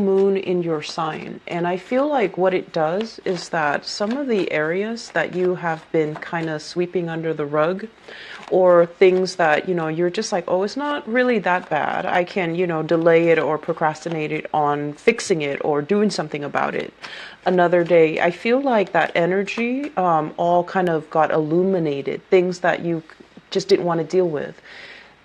moon in your sign, and I feel like what it does is that some of the areas that you have been kind of sweeping under the rug, or things that you're just like, oh, it's not really that bad, I can delay it or procrastinate it on fixing it or doing something about it another day. I feel like that energy all kind of got illuminated. Things that you just didn't want to deal with,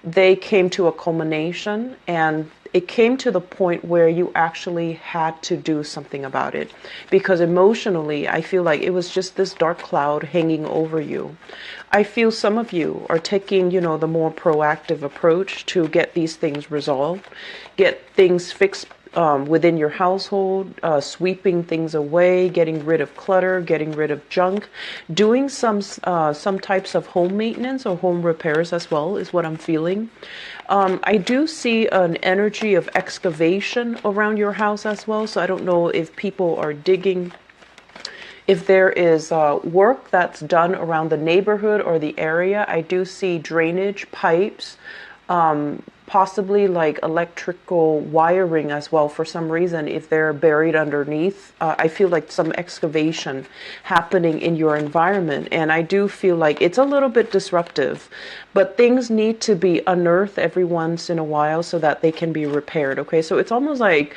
they came to a culmination, and it came to the point where you actually had to do something about it, because emotionally I feel like it was just this dark cloud hanging over you. I feel some of you are taking the more proactive approach to get these things resolved, get things fixed within your household, sweeping things away, getting rid of clutter, getting rid of junk, doing some types of home maintenance or home repairs as well, is what I'm feeling. I do see an energy of excavation around your house as well, so I don't know if people are digging. If there is work that's done around the neighborhood or the area, I do see drainage pipes, possibly like electrical wiring as well for some reason. If they're buried underneath, I feel like some excavation happening in your environment, and I do feel like it's a little bit disruptive, but things need to be unearthed every once in a while so that they can be repaired. Okay, so it's almost like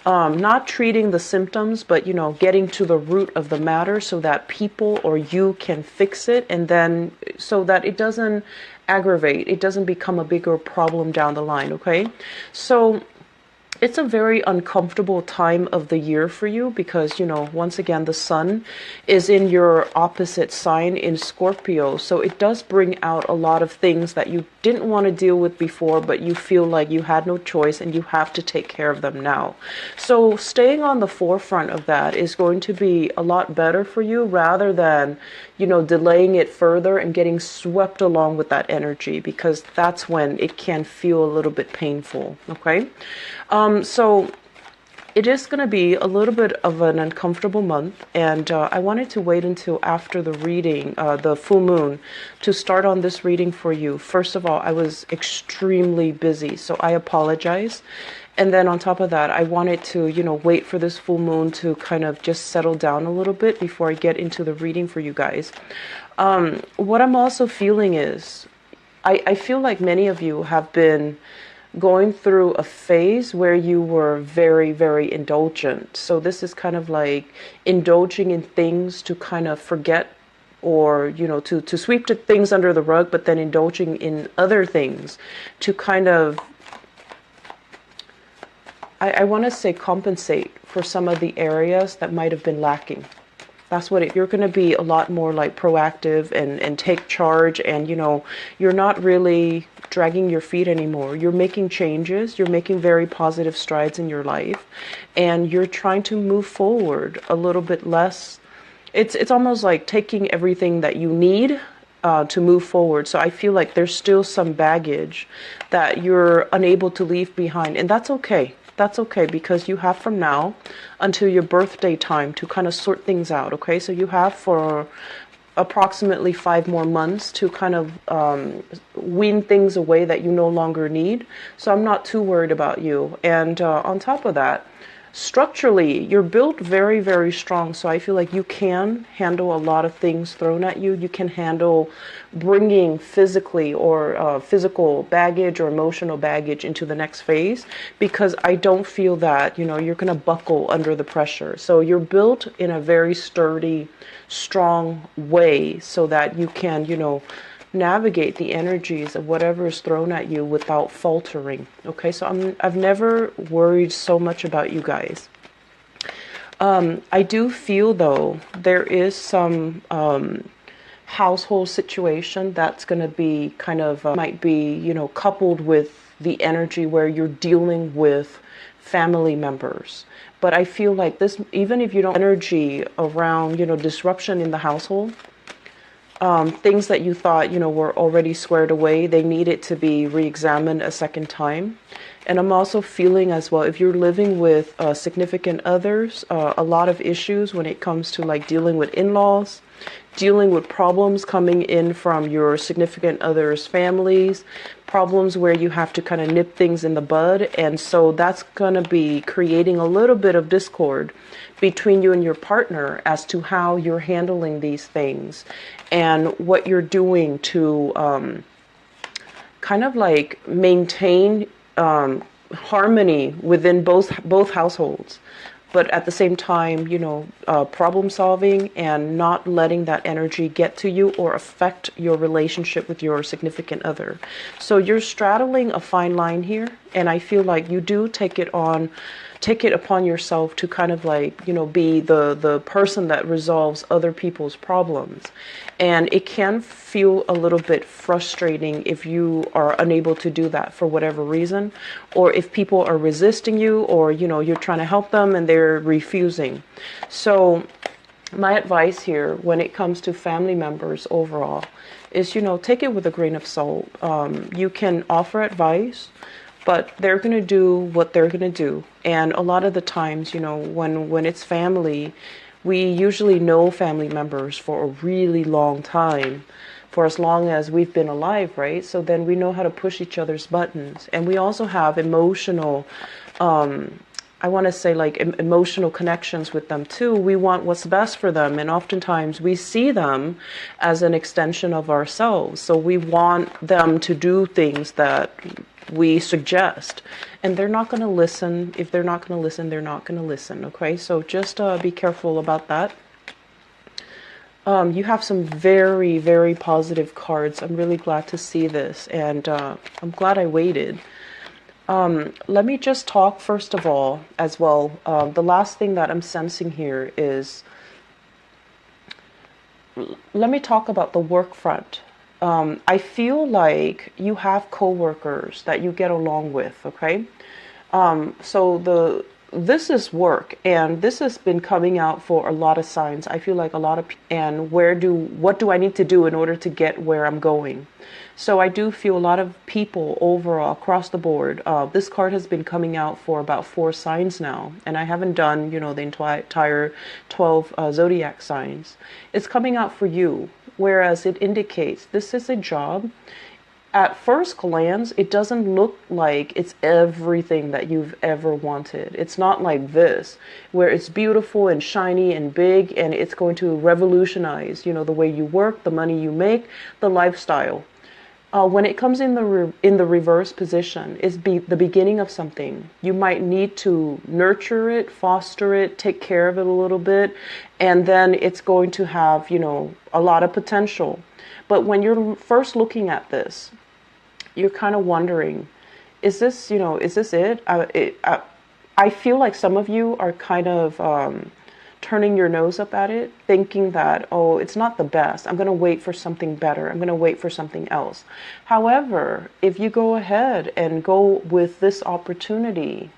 not treating the symptoms, but getting to the root of the matter so that people or you can fix it, and then so that it doesn't aggravate, it doesn't become a bigger problem down the line. Okay, so it's a very uncomfortable time of the year for you, because once again the sun is in your opposite sign in Scorpio, so it does bring out a lot of things that you didn't want to deal with before, but you feel like you had no choice and you have to take care of them now. So staying on the forefront of that is going to be a lot better for you, rather than delaying it further and getting swept along with that energy, because that's when it can feel a little bit painful. Okay, so it is going to be a little bit of an uncomfortable month, and I wanted to wait until after the reading, the full moon, to start on this reading for you. First of all, I was extremely busy, so I apologize. And then on top of that, I wanted to, wait for this full moon to kind of just settle down a little bit before I get into the reading for you guys. What I'm also feeling is, I feel like many of you have been going through a phase where you were very, very indulgent. So this is kind of like indulging in things to kind of forget, or to sweep the things under the rug, but then indulging in other things to kind of, I want to say, compensate for some of the areas that might have been lacking. That's what you're going to be a lot more like proactive and take charge, and you're not really dragging your feet anymore. You're making changes, you're making very positive strides in your life, and you're trying to move forward a little bit less. It's almost like taking everything that you need to move forward. So I feel like there's still some baggage that you're unable to leave behind, and that's okay. That's okay, because you have from now until your birthday time to kind of sort things out. Okay, so you have for approximately 5 more months to kind of wean things away that you no longer need. So I'm not too worried about you. And on top of that, structurally, you're built very, very strong. So I feel like you can handle a lot of things thrown at you. You can handle bringing physically or physical baggage or emotional baggage into the next phase, because I don't feel that, you're going to buckle under the pressure. So you're built in a very sturdy, strong way so that you can, navigate the energies of whatever is thrown at you without faltering. Okay, so I've never worried so much about you guys. I do feel though there is some household situation that's going to be kind of might be coupled with the energy where you're dealing with family members. But I feel like this, even if you don't energy around disruption in the household, things that you thought, were already squared away, they needed to be re-examined a second time. And I'm also feeling as well, if you're living with significant others, a lot of issues when it comes to like dealing with in-laws, dealing with problems coming in from your significant other's families, problems where you have to kind of nip things in the bud. And so that's going to be creating a little bit of discord between you and your partner as to how you're handling these things and what you're doing to kind of like maintain harmony within both households, but at the same time, problem solving and not letting that energy get to you or affect your relationship with your significant other. So you're straddling a fine line here, and I feel like you do take it upon yourself to kind of like, be the person that resolves other people's problems. And it can feel a little bit frustrating if you are unable to do that for whatever reason, or if people are resisting you, or, you're trying to help them and they're refusing. So my advice here when it comes to family members overall is, take it with a grain of salt. You can offer advice, but they're going to do what they're going to do. And a lot of the times, when it's family, we usually know family members for a really long time, for as long as we've been alive, right? So then we know how to push each other's buttons. And we also have emotional, I want to say like emotional connections with them too. We want what's best for them. And oftentimes we see them as an extension of ourselves. So we want them to do things that we suggest, and they're not going to listen. If they're not going to listen, they're not going to listen. Okay, so just be careful about that. You have some very, very positive cards. I'm really glad to see this, and I'm glad I waited. Let me just talk first of all as well. The last thing that I'm sensing here is, let me talk about the work front. I feel like you have coworkers that you get along with, okay? So this is work, and this has been coming out for a lot of signs. I feel like a lot of and what do I need to do in order to get where I'm going? So I do feel a lot of people overall across the board. This card has been coming out for about 4 signs now, and I haven't done, the entire 12 zodiac signs. It's coming out for you, whereas it indicates this is a job. At first glance, it doesn't look like it's everything that you've ever wanted. It's not like this, where it's beautiful and shiny and big, and it's going to revolutionize, the way you work, the money you make, the lifestyle. When it comes in the reverse position, it's the beginning of something. You might need to nurture it, foster it, take care of it a little bit, and then it's going to have, a lot of potential. But when you're first looking at this, you're kind of wondering, is this it? I feel like some of you are kind of turning your nose up at it, thinking that, oh, it's not the best. I'm going to wait for something better. I'm going to wait for something else. However, if you go ahead and go with this opportunity,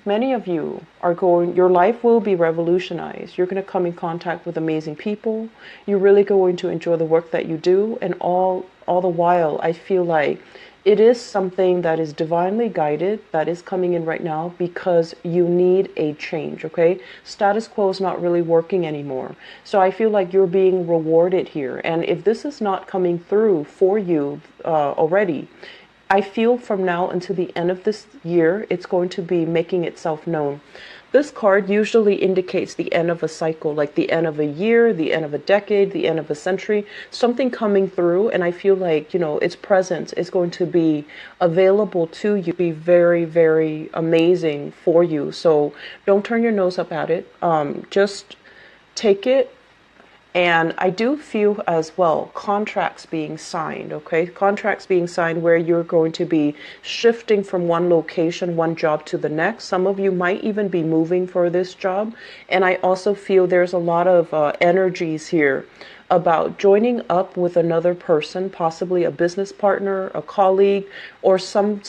many of you your life will be revolutionized. You're going to come in contact with amazing people. You're really going to enjoy the work that you do. And all the while, I feel like it is something that is divinely guided, that is coming in right now because you need a change, okay? Status quo is not really working anymore. So I feel like you're being rewarded here. And if this is not coming through for you already, I feel from now until the end of this year, it's going to be making itself known. This card usually indicates the end of a cycle, like the end of a year, the end of a decade, the end of a century, something coming through. And I feel like, its presence is going to be available to you, be very, very amazing for you. So don't turn your nose up at it. Just take it. And I do feel as well contracts being signed, okay? Contracts being signed where you're going to be shifting from one location, one job to the next. Some of you might even be moving for this job. And I also feel there's a lot of energies here about joining up with another person, possibly a business partner, a colleague, or some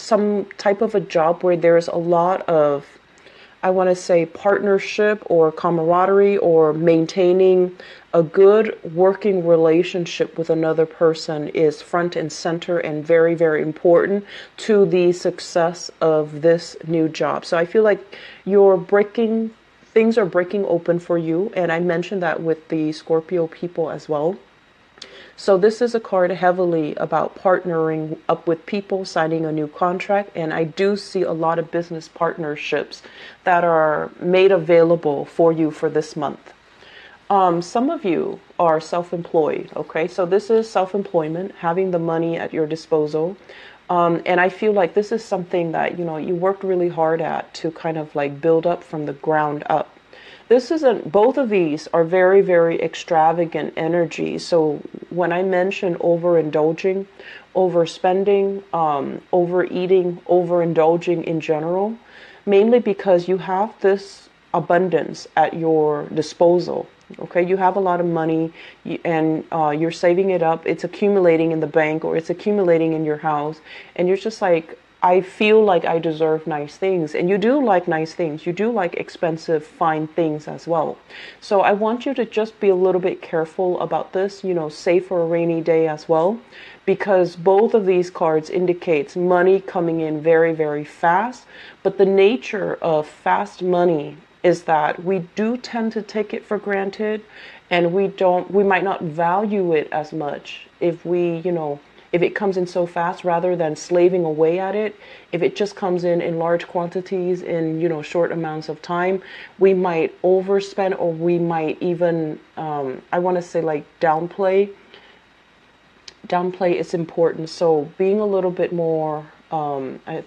type of a job where there's a lot of, I want to say, partnership or camaraderie or maintaining a good working relationship with another person is front and center and very, very important to the success of this new job. So I feel like things are breaking open for you. And I mentioned that with the Scorpio people as well. So this is a card heavily about partnering up with people, signing a new contract, and I do see a lot of business partnerships that are made available for you for this month. Some of you are self-employed, okay? So this is self-employment, having the money at your disposal. And I feel like this is something that, you worked really hard at to kind of like build up from the ground up. This isn't, both of these are very, very extravagant energy. So when I mention overindulging, overspending, overeating, overindulging in general, mainly because you have this abundance at your disposal. Okay, you have a lot of money and you're saving it up. It's accumulating in the bank or it's accumulating in your house. And you're just like, I feel like I deserve nice things. And you do like nice things. You do like expensive, fine things as well. So I want you to just be a little bit careful about this, save for a rainy day as well. Because both of these cards indicates money coming in very, very fast. But the nature of fast money is that we do tend to take it for granted, and we might not value it as much if if it comes in so fast, rather than slaving away at it. If it just comes in large quantities in short amounts of time, we might overspend, or we might even I want to say like downplay its importance. So being a little bit more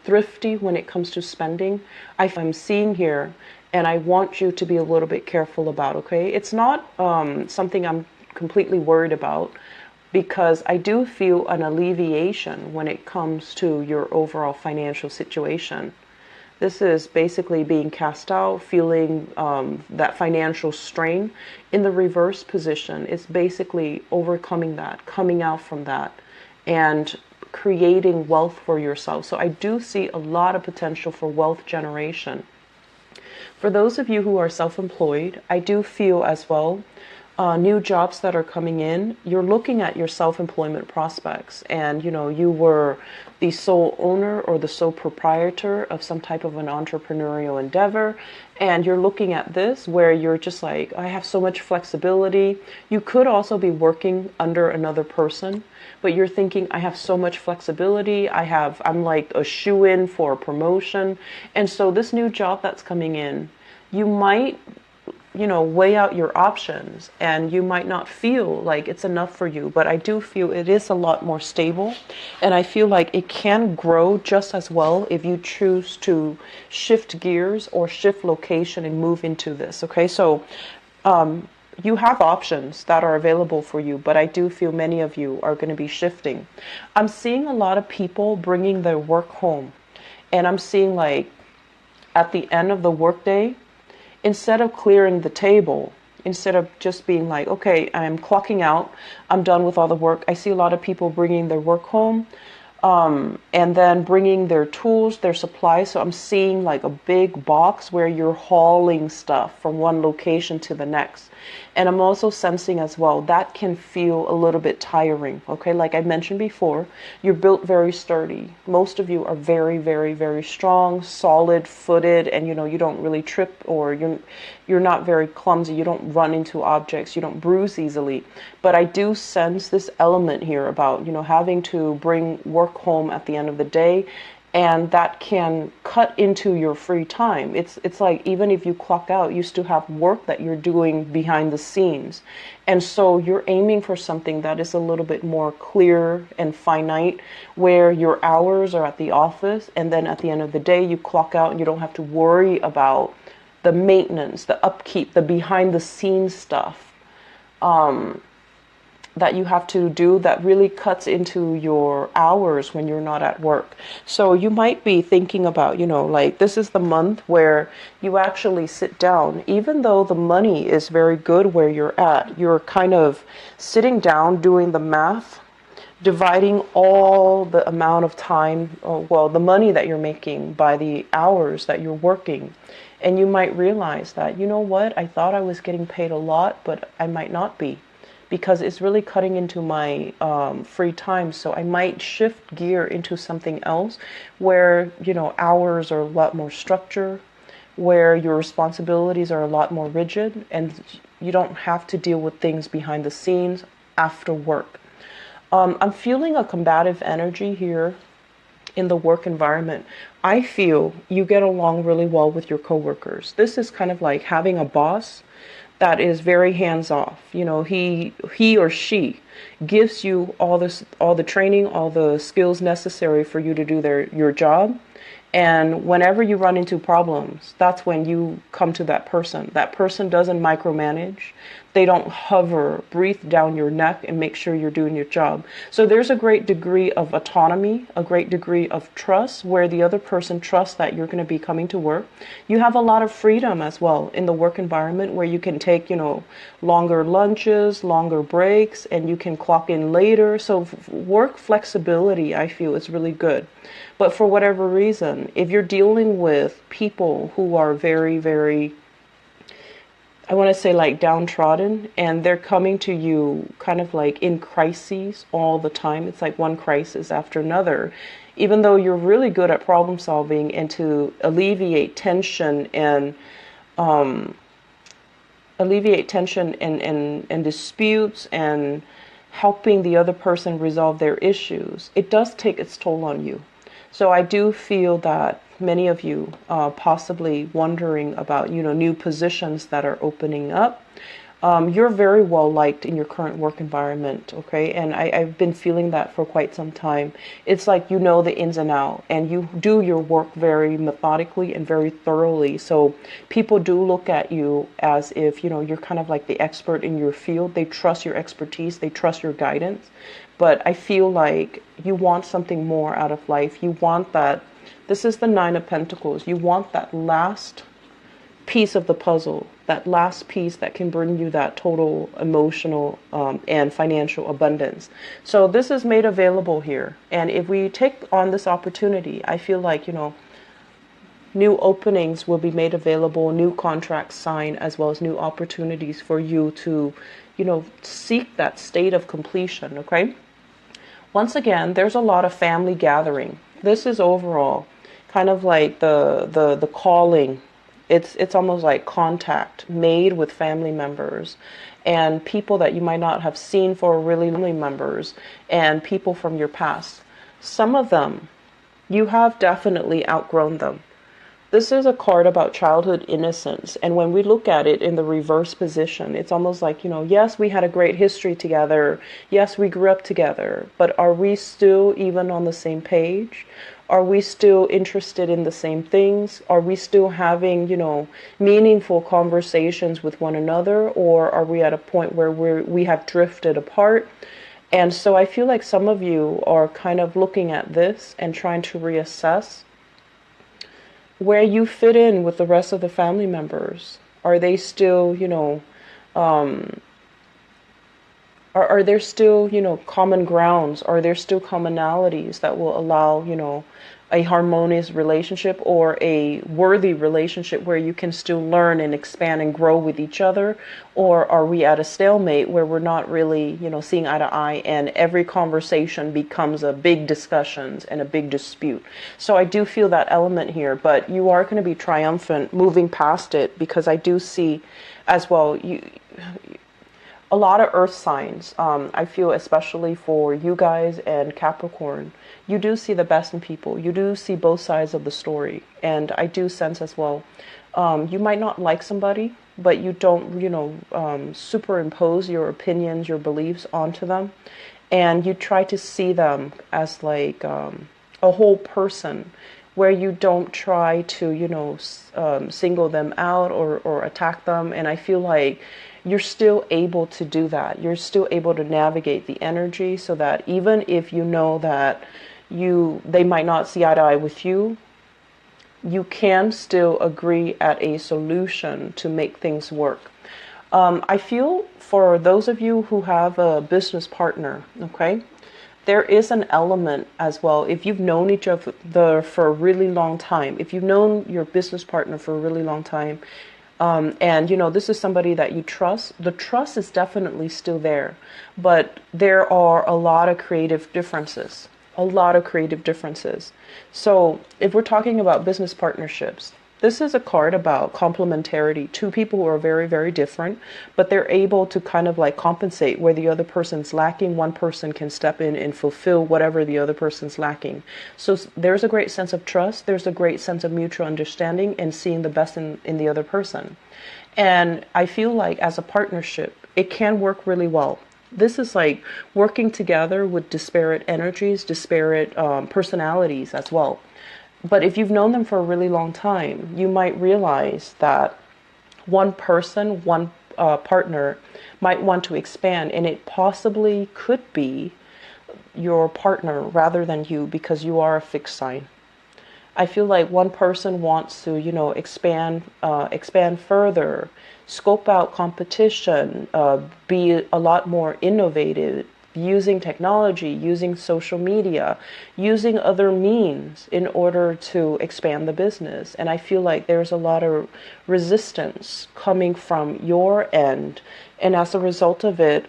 thrifty when it comes to spending, I'm seeing here. And I want you to be a little bit careful about, okay? It's not something I'm completely worried about, because I do feel an alleviation when it comes to your overall financial situation. This is basically being cast out, feeling that financial strain. In the reverse position, it's basically overcoming that, coming out from that, and creating wealth for yourself. So I do see a lot of potential for wealth generation. For those of you who are self-employed, I do feel as well, new jobs that are coming in, you're looking at your self-employment prospects, and you were the sole owner or the sole proprietor of some type of an entrepreneurial endeavor, and you're looking at this where you're just like, I have so much flexibility. You could also be working under another person, but you're thinking, I have so much flexibility. I'm like a shoe-in for a promotion. And so this new job that's coming in, you might weigh out your options, and you might not feel like it's enough for you, but I do feel it is a lot more stable, and I feel like it can grow just as well if you choose to shift gears or shift location and move into this. Okay, so you have options that are available for you, but I do feel many of you are going to be shifting. I'm seeing a lot of people bringing their work home, and I'm seeing like at the end of the workday, instead of clearing the table, instead of just being like, okay, I'm clocking out, I'm done with all the work, I see a lot of people bringing their work home, and then bringing their tools, their supplies. So I'm seeing like a big box where you're hauling stuff from one location to the next. And I'm also sensing as well, that can feel a little bit tiring. Okay, like I mentioned before, you're built very sturdy. Most of you are very, very, very strong, solid footed, and you don't really trip, or you're not very clumsy. You don't run into objects. You don't bruise easily. But I do sense this element here about, having to bring work home at the end of the day, and that can cut into your free time. It's like, even if you clock out, you still have work that you're doing behind the scenes. And so you're aiming for something that is a little bit more clear and finite, where your hours are at the office, and then at the end of the day, you clock out and you don't have to worry about the maintenance, the upkeep, the behind the scenes stuff that you have to do that really cuts into your hours when you're not at work. So you might be thinking about, like this is the month where you actually sit down, even though the money is very good where you're at, you're kind of sitting down doing the math, dividing all the amount of time, the money that you're making by the hours that you're working. And you might realize that, I thought I was getting paid a lot, but I might not be, because it's really cutting into my free time. So I might shift gear into something else where, hours are a lot more structured, where your responsibilities are a lot more rigid, and you don't have to deal with things behind the scenes after work. I'm feeling a combative energy here in the work environment. I feel you get along really well with your coworkers. This is kind of like having a boss that is very hands off. You know, he or she gives you all the training, all the skills necessary for you to do your job. And whenever you run into problems, that's when you come to that person. That person doesn't micromanage. They don't hover, breathe down your neck and make sure you're doing your job. So there's a great degree of autonomy, a great degree of trust where the other person trusts that you're going to be coming to work. You have a lot of freedom as well in the work environment where you can take, longer lunches, longer breaks, and you can clock in later. So work flexibility, I feel, is really good. But for whatever reason, if you're dealing with people who are very, very, I want to say like downtrodden, and they're coming to you kind of like in crises all the time. It's like one crisis after another. Even though you're really good at problem solving and to alleviate tension and disputes and helping the other person resolve their issues, it does take its toll on you. So I do feel that many of you possibly wondering about, new positions that are opening up. You're very well liked in your current work environment, okay? And I've been feeling that for quite some time. It's like you know the ins and outs, and you do your work very methodically and very thoroughly. So people do look at you as if, you're kind of like the expert in your field. They trust your expertise. They trust your guidance. But I feel like you want something more out of life. You want that. This is the Nine of Pentacles. You want that last piece of the puzzle, that last piece that can bring you that total emotional and financial abundance. So this is made available here. And if we take on this opportunity, I feel like, new openings will be made available, new contracts signed, as well as new opportunities for you to, seek that state of completion, okay? Once again, there's a lot of family gathering. This is overall kind of like the calling. It's almost like contact made with family members and people that you might not have seen for really family members and people from your past. Some of them, you have definitely outgrown them. This is a card about childhood innocence. And when we look at it in the reverse position, it's almost like, yes, we had a great history together. Yes, we grew up together. But are we still even on the same page? Are we still interested in the same things? Are we still having, meaningful conversations with one another? Or are we at a point where we have drifted apart? And so I feel like some of you are kind of looking at this and trying to reassess where you fit in with the rest of the family members. Are they still, are there still, common grounds? Are there still commonalities that will allow, a harmonious relationship or a worthy relationship where you can still learn and expand and grow with each other? Or are we at a stalemate where we're not really, seeing eye to eye and every conversation becomes a big discussions and a big dispute? So I do feel that element here, but you are going to be triumphant moving past it, because I do see as well, a lot of earth signs. I feel especially for you guys and Capricorn, you do see the best in people. You do see both sides of the story. And I do sense as well, you might not like somebody, but you don't, superimpose your opinions, your beliefs onto them. And you try to see them as like a whole person, where you don't try to, single them out or attack them. And I feel like you're still able to do that. You're still able to navigate the energy so that even if you know that they might not see eye to eye with you, you can still agree at a solution to make things work. I feel for those of you who have a business partner, okay, there is an element as well. If you've known each other for a really long time, if you've known your business partner for a really long time, and this is somebody that you trust, the trust is definitely still there, but there are a lot of creative differences. So if we're talking about business partnerships, This is a card about complementarity. Two people who are very, very different, but they're able to kind of like compensate where the other person's lacking. One person can step in and fulfill whatever the other person's lacking. So there's a great sense of trust. There's a great sense of mutual understanding and seeing the best in the other person. And I feel like as a partnership, it can work really well. This is like working together with disparate energies, disparate personalities as well. But if you've known them for a really long time, you might realize that one person, one partner might want to expand, and it possibly could be your partner rather than you because you are a fixed sign. I feel like one person wants to, expand further, scope out competition, be a lot more innovative, using technology, using social media, using other means in order to expand the business. And I feel like there's a lot of resistance coming from your end. And as a result of it,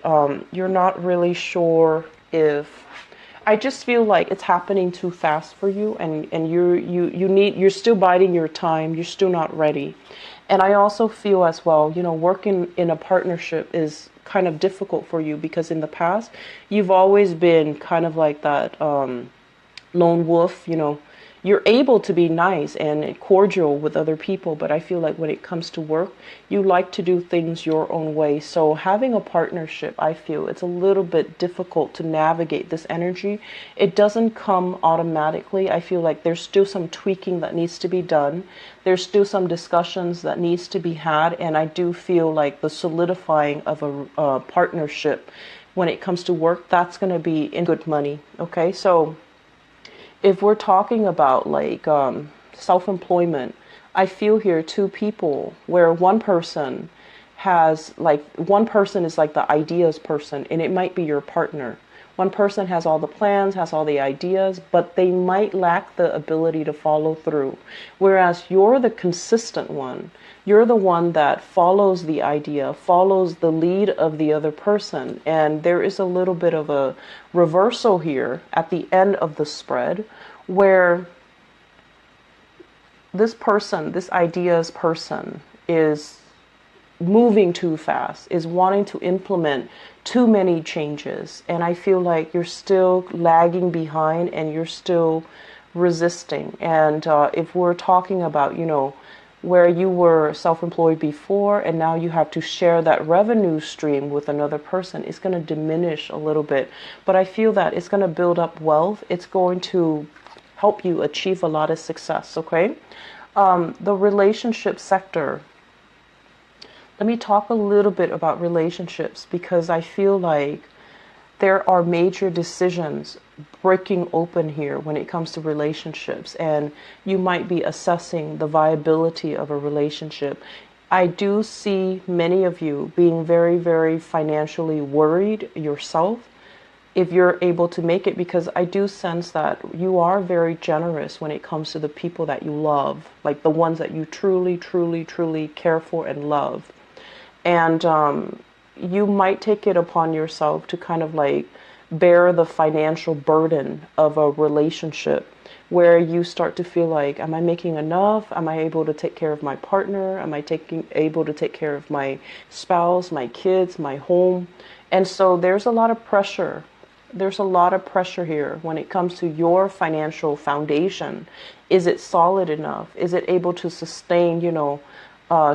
you're not really sure if I just feel like it's happening too fast for you, and you're still biding your time, you're still not ready. And I also feel as well, working in a partnership is kind of difficult for you because in the past you've always been kind of like that lone wolf. You're able to be nice and cordial with other people, but I feel like when it comes to work, you like to do things your own way. So having a partnership, I feel it's a little bit difficult to navigate this energy. It doesn't come automatically. I feel like there's still some tweaking that needs to be done. There's still some discussions that needs to be had, and I do feel like the solidifying of a partnership when it comes to work, that's going to be in good money. Okay, so if we're talking about like self-employment, I feel here two people where one person is like the ideas person, and it might be your partner. One person has all the plans, has all the ideas, but they might lack the ability to follow through. Whereas you're the consistent one. You're the one that follows the idea, follows the lead of the other person. And there is a little bit of a reversal here at the end of the spread where this person, this ideas person, is moving too fast, is wanting to implement too many changes. And I feel like you're still lagging behind and you're still resisting. And if we're talking about, where you were self-employed before and now you have to share that revenue stream with another person, it's going to diminish a little bit. But I feel that it's going to build up wealth. It's going to help you achieve a lot of success, okay? The relationship sector. Let me talk a little bit about relationships because I feel like there are major decisions breaking open here when it comes to relationships, and you might be assessing the viability of a relationship. I do see many of you being very, very financially worried yourself if you're able to make it, because I do sense that you are very generous when it comes to the people that you love, like the ones that you truly, truly, truly care for and love. And you might take it upon yourself to kind of like bear the financial burden of a relationship where you start to feel like, am I making enough? Am I able to take care of my partner? Am I able to take care of my spouse, my kids, my home? And so there's a lot of pressure. There's a lot of pressure here when it comes to your financial foundation. Is it solid enough? Is it able to sustain,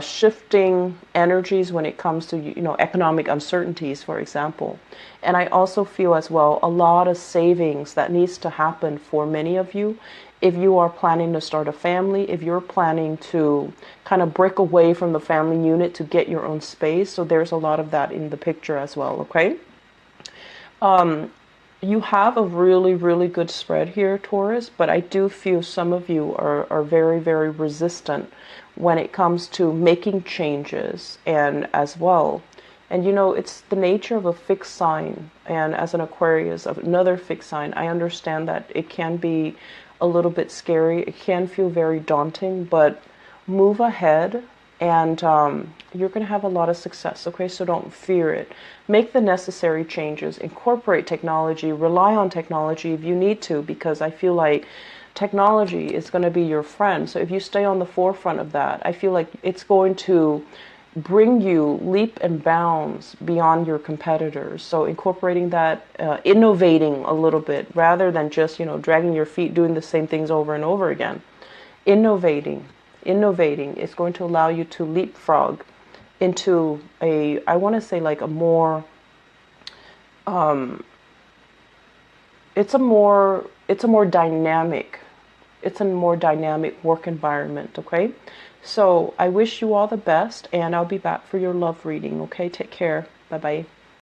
shifting energies when it comes to, economic uncertainties, for example. And I also feel as well a lot of savings that needs to happen for many of you. If you are planning to start a family, if you're planning to kind of break away from the family unit to get your own space. So there's a lot of that in the picture as well, okay? You have a really, really good spread here, Taurus, but I do feel some of you are very, very resistant when it comes to making changes and as well. And it's the nature of a fixed sign. And as an Aquarius, of another fixed sign, I understand that it can be a little bit scary. It can feel very daunting, but move ahead and you're going to have a lot of success, okay? So don't fear it. Make the necessary changes, incorporate technology, rely on technology if you need to, because I feel like Technology is going to be your friend. So if you stay on the forefront of that, I feel like it's going to bring you leap and bounds beyond your competitors. So incorporating that, innovating a little bit rather than just, dragging your feet, doing the same things over and over again. Innovating is going to allow you to leapfrog into I want to say like a more, it's a more dynamic work environment, okay? So I wish you all the best, and I'll be back for your love reading, okay? Take care. Bye-bye.